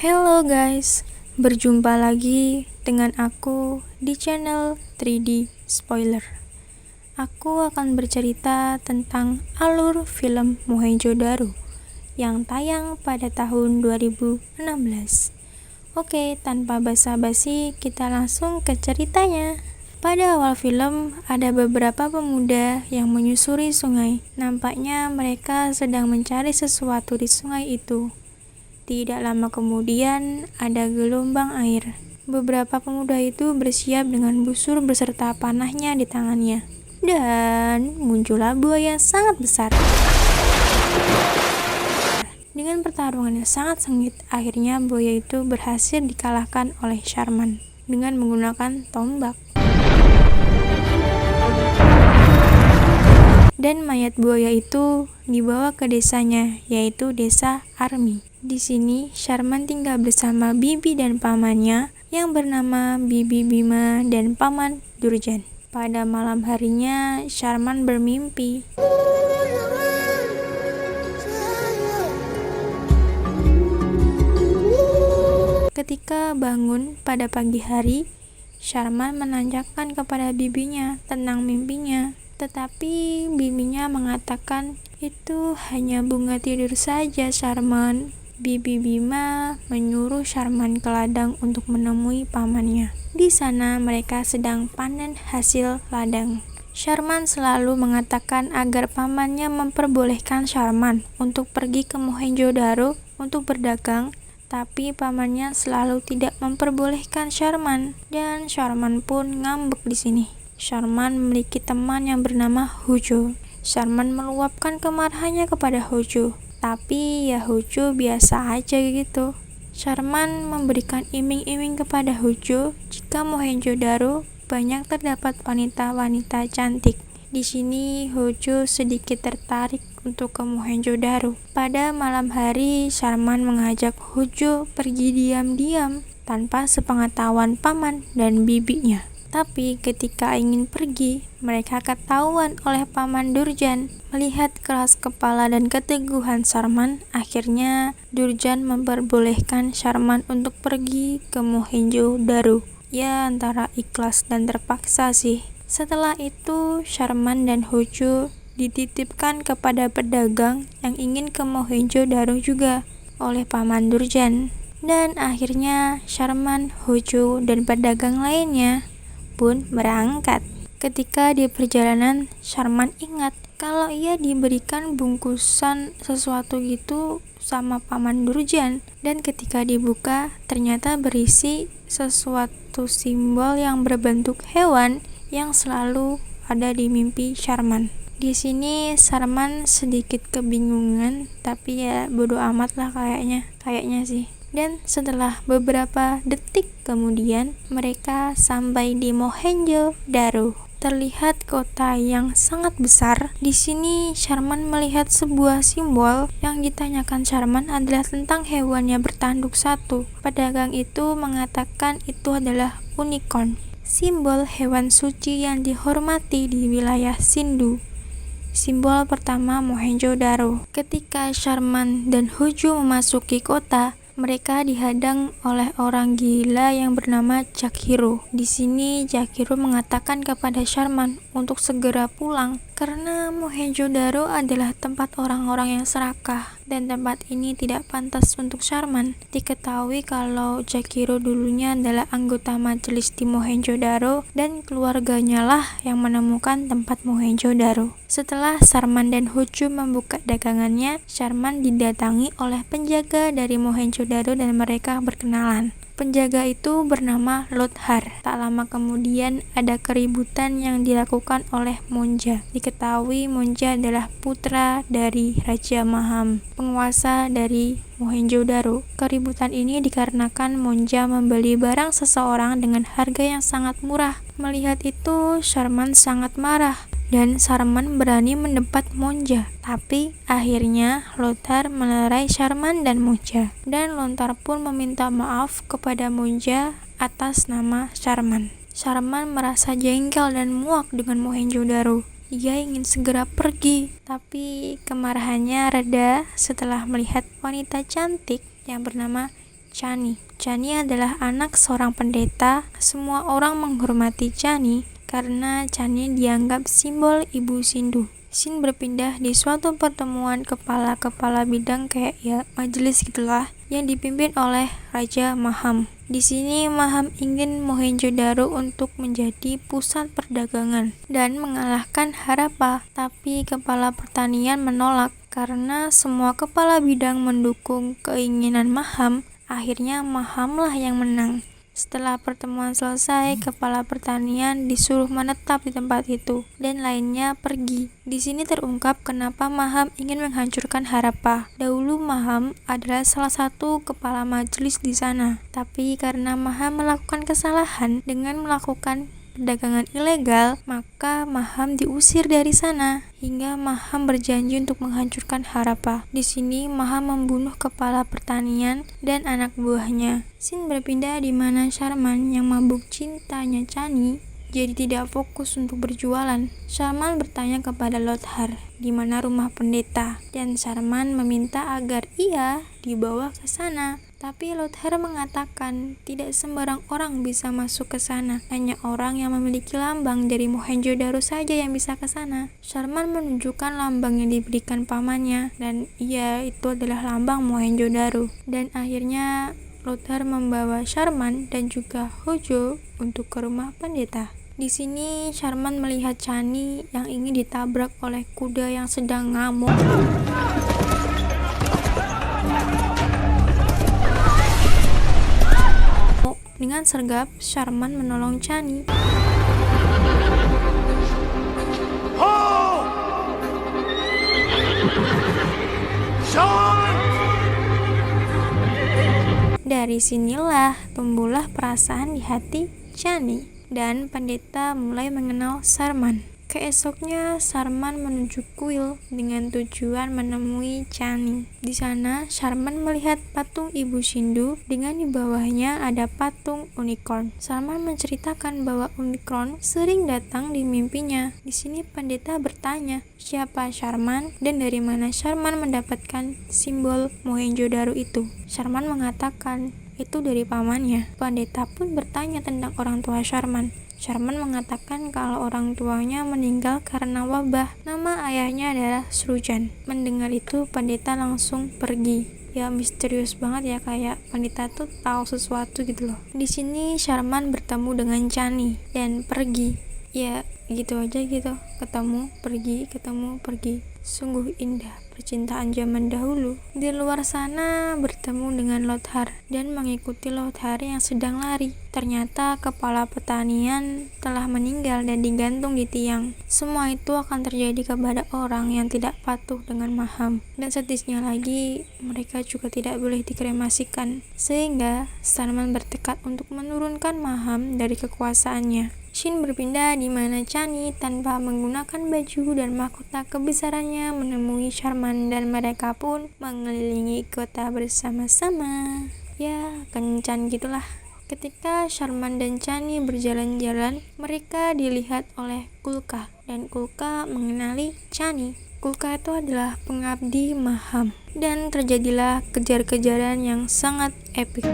Hello guys, berjumpa lagi dengan aku di channel 3D Spoiler. Aku akan bercerita tentang alur film Mohenjo-daro yang tayang pada tahun 2016. Oke, tanpa basa-basi kita langsung ke ceritanya. Pada awal film, ada beberapa pemuda yang menyusuri sungai. Nampaknya mereka sedang mencari sesuatu di sungai itu. Tidak lama kemudian, ada gelombang air. Beberapa pemuda itu bersiap dengan busur beserta panahnya di tangannya. Dan muncullah buaya sangat besar. Dengan pertarungan yang sangat sengit, akhirnya buaya itu berhasil dikalahkan oleh Sharman dengan menggunakan tombak. Dan mayat buaya itu dibawa ke desanya, yaitu desa Armi. Di sini, Sharman tinggal bersama bibi dan pamannya yang bernama Bibi Bima dan paman Durjan. Pada malam harinya, Sharman bermimpi. Ketika bangun pada pagi hari, Sharman menanyakan kepada bibinya tentang mimpinya. Tetapi bibinya mengatakan, itu hanya bunga tidur saja, Sharman. Bibi Bima menyuruh Sharman ke ladang untuk menemui pamannya. Di sana mereka sedang panen hasil ladang. Sharman selalu mengatakan agar pamannya memperbolehkan Sharman untuk pergi ke Mohenjo-daro untuk berdagang, tapi pamannya selalu tidak memperbolehkan Sharman, dan Sharman pun ngambek di sini. Sharman memiliki teman yang bernama Hojo. Sharman meluapkan kemarahannya kepada Hojo, tapi ya Hojo biasa aja gitu. Sharman memberikan iming-iming kepada Hojo jika Mohenjo-daro banyak terdapat wanita-wanita cantik. Di sini Hojo sedikit tertarik untuk ke Mohenjo-daro. Pada malam hari, Sharman mengajak Hojo pergi diam-diam tanpa sepengetahuan paman dan bibinya. Tapi ketika ingin pergi, mereka ketahuan oleh paman Durjan. Melihat keras kepala dan keteguhan Sharman, akhirnya Durjan memperbolehkan Sharman untuk pergi ke Mohenjo-daro. Ya, antara ikhlas dan terpaksa sih. Setelah itu, Sharman dan Hojo dititipkan kepada pedagang yang ingin ke Mohenjo-daro juga oleh paman Durjan. Dan akhirnya Sharman, Hojo, dan pedagang lainnya pun berangkat. Ketika di perjalanan, Sharman ingat kalau ia diberikan bungkusan sesuatu gitu sama paman Durjan, dan ketika dibuka ternyata berisi sesuatu simbol yang berbentuk hewan yang selalu ada di mimpi Sharman. Di sini Sharman sedikit kebingungan, tapi ya bodo amat lah kayaknya sih. Dan setelah beberapa detik kemudian, mereka sampai di Mohenjo-daro. Terlihat kota yang sangat besar. Di sini Sharman melihat sebuah simbol. Yang ditanyakan Sharman adalah tentang hewan yang bertanduk satu. Pedagang itu mengatakan itu adalah unicorn, simbol hewan suci yang dihormati di wilayah Sindhu. Simbol pertama Mohenjo-daro. Ketika Sharman dan Hojo memasuki kota, mereka dihadang oleh orang gila yang bernama Jakhiro. Di sini Jakhiro mengatakan kepada Sharman untuk segera pulang karena Mohenjo-daro adalah tempat orang-orang yang serakah dan tempat ini tidak pantas untuk Sharman. Diketahui kalau Jakhiro dulunya adalah anggota majelis di Mohenjo-daro dan keluarganya lah yang menemukan tempat Mohenjo-daro. Setelah Sharman dan Hojo membuka dagangannya, Sharman didatangi oleh penjaga dari Mohenjo-daro dan mereka berkenalan. Penjaga itu bernama Lothar. Tak lama kemudian ada keributan yang dilakukan oleh Monja. Diketahui Monja adalah putra dari Raja Maham, penguasa dari Mohenjo-daro. Keributan ini dikarenakan Monja membeli barang seseorang dengan harga yang sangat murah. Melihat itu, Sharman sangat marah dan Sharman berani mendebat Monja. Tapi akhirnya Lothar melerai Sharman dan Monja, dan Lothar pun meminta maaf kepada Monja atas nama Sharman. Sharman merasa jengkel dan muak dengan Mohenjo-daro. Ia ingin segera pergi, tapi kemarahannya reda setelah melihat wanita cantik yang bernama Chani. Chani adalah anak seorang pendeta. Semua orang menghormati Chani karena Chani dianggap simbol ibu Sindu. Scene berpindah di suatu pertemuan kepala-kepala bidang kayak majelis gitulah yang dipimpin oleh Raja Maham. Di sini Maham ingin Mohenjo-daro untuk menjadi pusat perdagangan dan mengalahkan Harappa, tapi kepala pertanian menolak karena semua kepala bidang mendukung keinginan Maham. Akhirnya Mahamlah yang menang. Setelah pertemuan selesai, kepala pertanian disuruh menetap di tempat itu dan lainnya pergi. Di sini terungkap kenapa Maham ingin menghancurkan Harappa. Dahulu Maham adalah salah satu kepala majelis di sana, tapi karena Maham melakukan kesalahan dengan melakukan perdagangan ilegal, maka Maham diusir dari sana hingga Maham berjanji untuk menghancurkan Harappa. Di sini Maham membunuh kepala pertanian dan anak buahnya. Scene berpindah di mana Sharman yang mabuk cintanya Chani jadi tidak fokus untuk berjualan. Sharman bertanya kepada Lothar di mana rumah pendeta dan Sharman meminta agar ia dibawa ke sana. Tapi Lothar mengatakan tidak sembarang orang bisa masuk ke sana, hanya orang yang memiliki lambang dari Mohenjo-daro saja yang bisa ke sana. Sharman menunjukkan lambang yang diberikan pamannya dan itu adalah lambang Mohenjo-daro. Dan akhirnya Lothar membawa Sharman dan juga Hojo untuk ke rumah pendeta. Di sini Sharman melihat Chani yang ingin ditabrak oleh kuda yang sedang ngamuk. Dengan sergap, Sharman menolong Chani. Dari sinilah tumbuhlah perasaan di hati Chani dan pendeta mulai mengenal Sharman. Keesoknya Sharman menuju kuil dengan tujuan menemui Chani. Di sana Sharman melihat patung ibu Sindu dengan di bawahnya ada patung unicorn. Sharman menceritakan bahwa unicorn sering datang di mimpinya. Di sini pendeta bertanya, siapa Sharman dan dari mana Sharman mendapatkan simbol Mohenjo-daro itu. Sharman mengatakan itu dari pamannya. Pendeta pun bertanya tentang orang tua Sharman. Sharman mengatakan kalau orang tuanya meninggal karena wabah. Nama ayahnya adalah Srujan. Mendengar itu, pendeta langsung pergi. Ya misterius banget ya, kayak pendeta tuh tahu sesuatu gitu loh. Di sini Sharman bertemu dengan Chani dan pergi. Ya gitu aja gitu, ketemu, pergi. Sungguh indah percintaan zaman dahulu. Di luar sana bertemu dengan Lothar dan mengikuti Lothar yang sedang lari. Ternyata kepala pertanian telah meninggal dan digantung di tiang. Semua itu akan terjadi kepada orang yang tidak patuh dengan Maham. Dan sedihnya lagi, mereka juga tidak boleh dikremasikan. Sehingga Sharman bertekad untuk menurunkan Maham dari kekuasaannya. Scene berpindah di mana Chani tanpa menggunakan baju dan mahkota kebesarannya menemui Sharman dan mereka pun mengelilingi kota bersama-sama. Ya, kencan gitulah. Ketika Sharman dan Chani berjalan-jalan, mereka dilihat oleh Kulka dan Kulka mengenali Chani. Kulka itu adalah pengabdi Maham dan terjadilah kejar-kejaran yang sangat epik.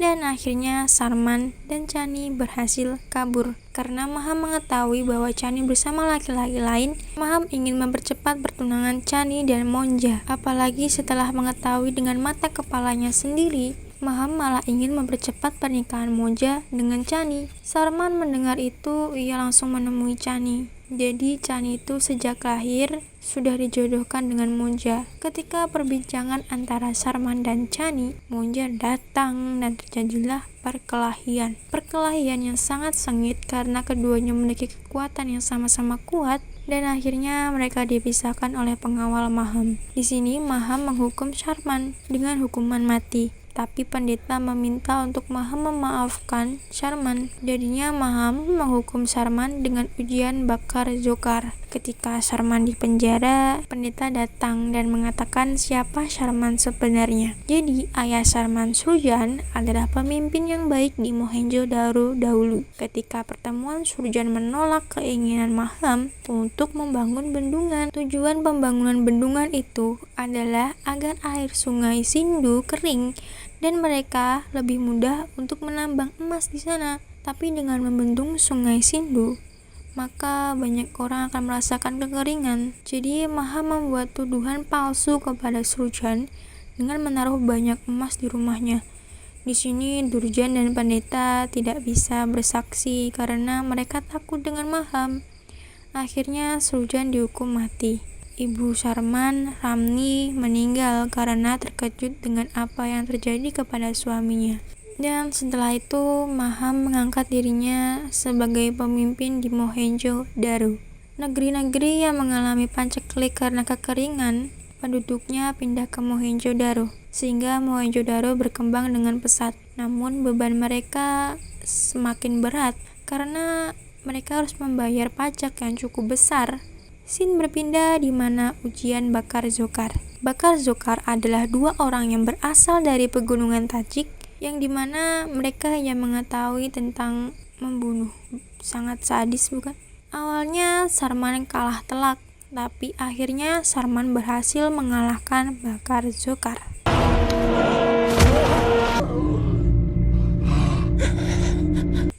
Dan akhirnya Sharman dan Chani berhasil kabur. Karena Maham mengetahui bahwa Chani bersama laki-laki lain, Maham ingin mempercepat pertunangan Chani dan Monja. Apalagi setelah mengetahui dengan mata kepalanya sendiri, Maham malah ingin mempercepat pernikahan Monja dengan Chani. Sharman mendengar itu, ia langsung menemui Chani. Jadi Chani itu sejak lahir sudah dijodohkan dengan Monja. Ketika perbincangan antara Sharman dan Chani, Monja datang dan terjadilah perkelahian. Perkelahian yang sangat sengit karena keduanya memiliki kekuatan yang sama-sama kuat dan akhirnya mereka dipisahkan oleh pengawal Maham. Di sini Maham menghukum Sharman dengan hukuman mati. Tapi pendeta meminta untuk Maham memaafkan Sharman. Jadinya Maham menghukum Sharman dengan ujian bakar Dzhokhar. Ketika Sharman di penjara, pendeta datang dan mengatakan siapa Sharman sebenarnya. Jadi ayah Sharman, Surjan, adalah pemimpin yang baik di Mohenjo-daro dahulu. Ketika pertemuan, Surjan menolak keinginan Maham untuk membangun bendungan. Tujuan pembangunan bendungan itu adalah agar air sungai Sindhu kering dan mereka lebih mudah untuk menambang emas di sana. Tapi dengan membendung sungai Sindhu, maka banyak orang akan merasakan kekeringan. Jadi Maham membuat tuduhan palsu kepada Surjan dengan menaruh banyak emas di rumahnya. Di sini Durjan dan pendeta tidak bisa bersaksi karena mereka takut dengan Maham. Akhirnya Surjan dihukum mati. Ibu Sharman, Ramni, meninggal karena terkejut dengan apa yang terjadi kepada suaminya. Dan setelah itu Maham mengangkat dirinya sebagai pemimpin di Mohenjo-daro. Negeri-negeri yang mengalami paceklik karena kekeringan, penduduknya pindah ke Mohenjo-daro, sehingga Mohenjo-daro berkembang dengan pesat. Namun beban mereka semakin berat karena mereka harus membayar pajak yang cukup besar. Scene berpindah di mana ujian bakar Dzhokhar. Bakar Dzhokhar adalah dua orang yang berasal dari pegunungan Tajik, yang dimana mereka hanya mengetahui tentang membunuh. Sangat sadis, bukan? Awalnya Sharman kalah telak, tapi akhirnya Sharman berhasil mengalahkan bakar Dzhokhar.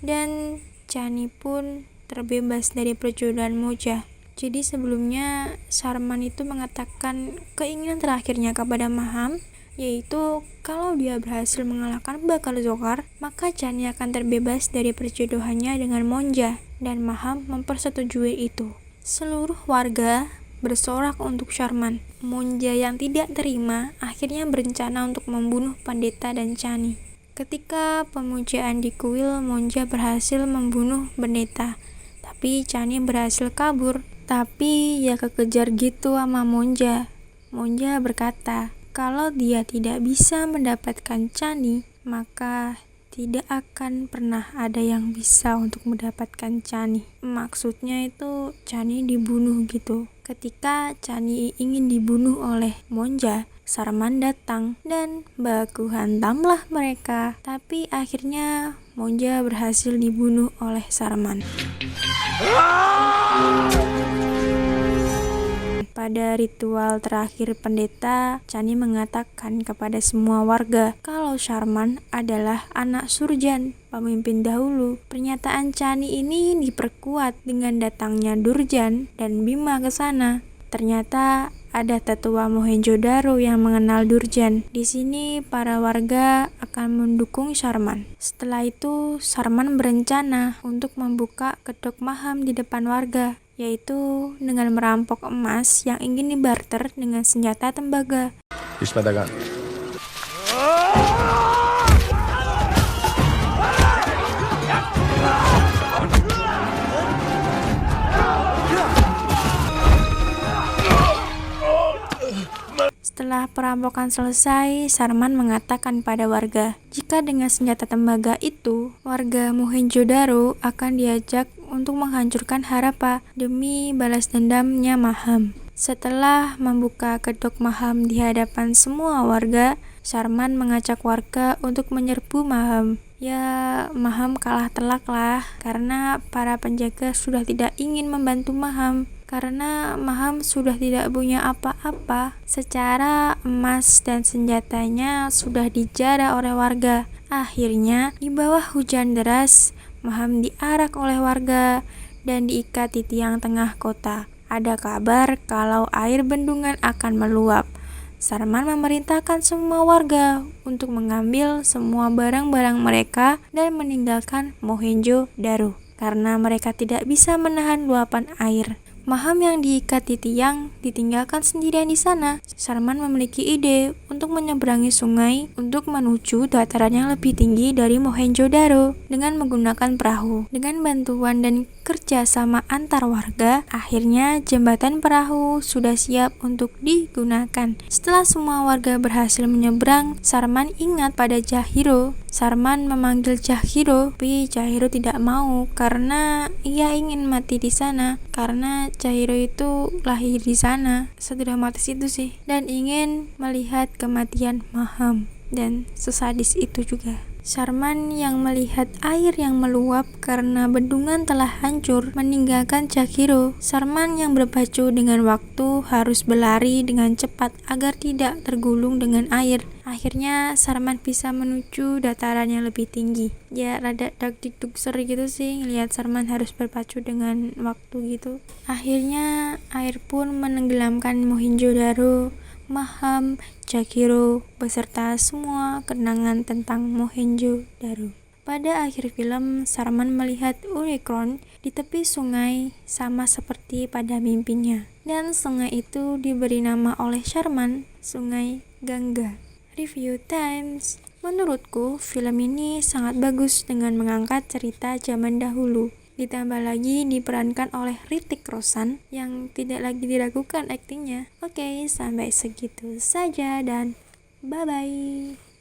Dan Chani pun terbebas dari perjodohan Moja. Jadi sebelumnya Sharman itu mengatakan keinginan terakhirnya kepada Maham, yaitu kalau dia berhasil mengalahkan bakar Dzhokhar, maka Chani akan terbebas dari perjodohannya dengan Monja, dan Maham mempersetujui itu. Seluruh warga bersorak untuk Sharman. Monja yang tidak terima akhirnya berencana untuk membunuh pendeta dan Chani. Ketika pemujaan di kuil, Monja berhasil membunuh pendeta, tapi Chani berhasil kabur. Tapi ya kekejar gitu sama Monja. Monja berkata, kalau dia tidak bisa mendapatkan Chani, maka tidak akan pernah ada yang bisa untuk mendapatkan Chani. Maksudnya itu Chani dibunuh gitu. Ketika Chani ingin dibunuh oleh Monja, Sharman datang dan baku hantamlah mereka. Tapi akhirnya Monja berhasil dibunuh oleh Sharman. Pada ritual terakhir pendeta, Chani mengatakan kepada semua warga kalau Sharman adalah anak Surjan, pemimpin dahulu. Pernyataan Chani ini diperkuat dengan datangnya Durjan dan Bima ke sana. Ternyata ada tetua Mohenjo-daro yang mengenal Durjan. Di sini para warga akan mendukung Sharman. Setelah itu Sharman berencana untuk membuka kedok Maham di depan warga, yaitu dengan merampok emas yang ingin dibarter dengan senjata tembaga. Setelah perampokan selesai, Sharman mengatakan pada warga, jika dengan senjata tembaga itu, warga Mohenjo-daro akan diajak untuk menghancurkan Harappa demi balas dendamnya Maham. Setelah membuka kedok Maham di hadapan semua warga, Sharman mengajak warga untuk menyerbu Maham. Ya, Maham kalah telak lah, karena para penjaga sudah tidak ingin membantu Maham. Karena Maham sudah tidak punya apa-apa, secara emas dan senjatanya sudah dijara oleh warga. Akhirnya, di bawah hujan deras, Maham diarak oleh warga dan diikat di tiang tengah kota. Ada kabar kalau air bendungan akan meluap. Sharman memerintahkan semua warga untuk mengambil semua barang-barang mereka dan meninggalkan Mohenjo-daro karena mereka tidak bisa menahan luapan air. Maham yang diikat di tiang ditinggalkan sendirian di sana. Sharman memiliki ide untuk menyeberangi sungai untuk menuju dataran yang lebih tinggi dari Mohenjo-daro dengan menggunakan perahu. Dengan bantuan dan kerja sama antar warga, akhirnya jembatan perahu sudah siap untuk digunakan. Setelah semua warga berhasil menyeberang, Sarman ingat pada Chahiro. Sarman memanggil Chahiro, tapi Chahiro tidak mau karena ia ingin mati di sana. Karena Chahiro itu lahir di sana, sedramatis itu sih, dan ingin melihat kematian Maham dan sesadis itu juga. Sarman yang melihat air yang meluap karena bendungan telah hancur meninggalkan Chahiro. Sarman yang berpacu dengan waktu harus berlari dengan cepat agar tidak tergulung dengan air. Akhirnya Sarman bisa menuju dataran yang lebih tinggi. Ya rada dak-dikduk seri gitu sih ngelihat Sarman harus berpacu dengan waktu gitu. Akhirnya air pun menenggelamkan Mohenjo-daro, Maham, Chahiro, beserta semua kenangan tentang Mohenjo-daro. Pada akhir film, Sarman melihat unicorn di tepi sungai sama seperti pada mimpinya. Dan sungai itu diberi nama oleh Sarman, Sungai Gangga. Review times. Menurutku, film ini sangat bagus dengan mengangkat cerita zaman dahulu. Ditambah lagi diperankan oleh Hrithik Roshan yang tidak lagi diragukan aktingnya. Oke, sampai segitu saja dan bye-bye.